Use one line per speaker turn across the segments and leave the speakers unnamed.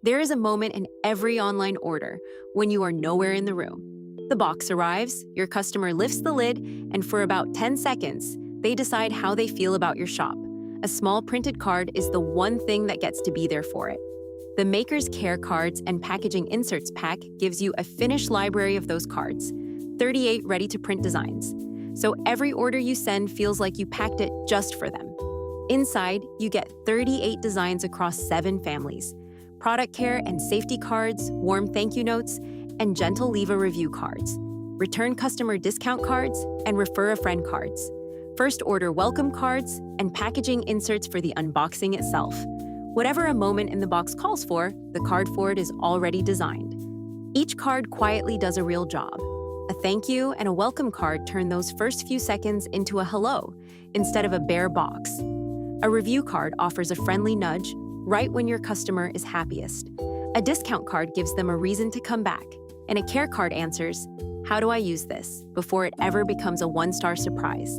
There is a moment in every online order when you are nowhere in the room. The box arrives, your customer lifts the lid, and for about 10 seconds, they decide how they feel about your shop. A small printed card is the one thing that gets to be there for it. The Maker's Care Cards and Packaging Inserts Pack gives you a finished library of those cards, 38 ready-to-print designs. So every order you send feels like you packed it just for them. Inside, you get 38 designs across 7 families, product care and safety cards, warm thank you notes, and gentle leave a review cards, return customer discount cards, and refer a friend cards, first order welcome cards, and packaging inserts for the unboxing itself. Whatever a moment in the box calls for, the card for it is already designed. Each card quietly does a real job. A thank you and a welcome card turn those first few seconds into a hello instead of a bare box. A review card offers a friendly nudge right when your customer is happiest. A discount card gives them a reason to come back. And a care card answers, how do I use this, before it ever becomes a one-star surprise.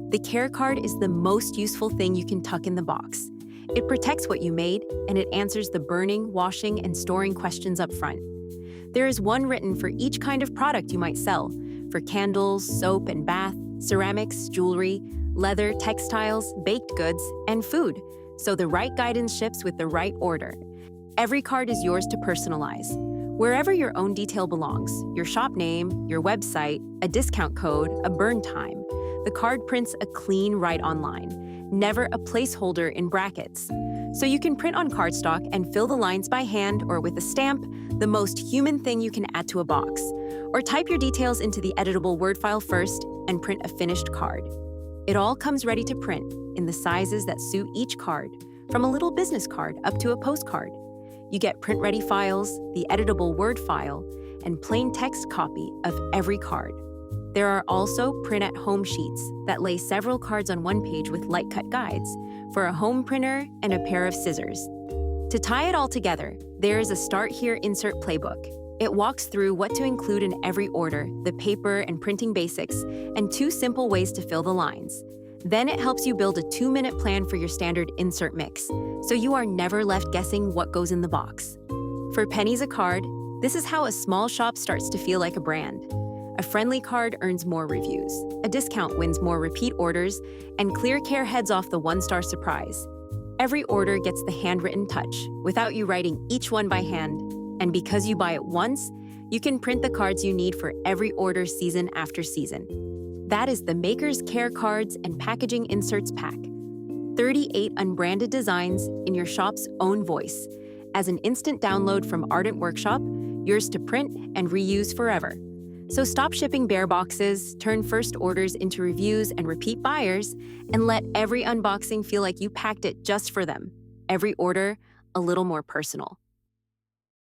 The care card is the most useful thing you can tuck in the box. It protects what you made, and it answers the burning, washing, and storing questions up front. There is one written for each kind of product you might sell, for candles, soap and bath, ceramics, jewelry, leather, textiles, baked goods, and food, so the right guidance ships with the right order. Every card is yours to personalize. Wherever your own detail belongs, your shop name, your website, a discount code, a burn time, the card prints a clean write online, never a placeholder in brackets. So you can print on cardstock and fill the lines by hand or with a stamp, the most human thing you can add to a box. Or type your details into the editable Word file first and print a finished card. It all comes ready to print in the sizes that suit each card, from a little business card up to a postcard. You get print-ready files, the editable Word file, and plain text copy of every card. There are also print-at-home sheets that lay several cards on one page with light-cut guides for a home printer and a pair of scissors. To tie it all together, there is a Start Here Insert Playbook. It walks through what to include in every order, the paper and printing basics, and 2 simple ways to fill the lines. Then it helps you build a 2-minute plan for your standard insert mix, so you are never left guessing what goes in the box. For pennies a card, this is how a small shop starts to feel like a brand. A friendly card earns more reviews, a discount wins more repeat orders, and Clear Care heads off the one-star surprise. Every order gets the handwritten touch, without you writing each one by hand. And because you buy it once, you can print the cards you need for every order season after season. That is the Maker's Care Cards and Packaging Inserts Pack. 38 unbranded designs in your shop's own voice. As an instant download from Ardent Workshop, yours to print and reuse forever. So stop shipping bare boxes, turn first orders into reviews and repeat buyers, and let every unboxing feel like you packed it just for them. Every order, a little more personal.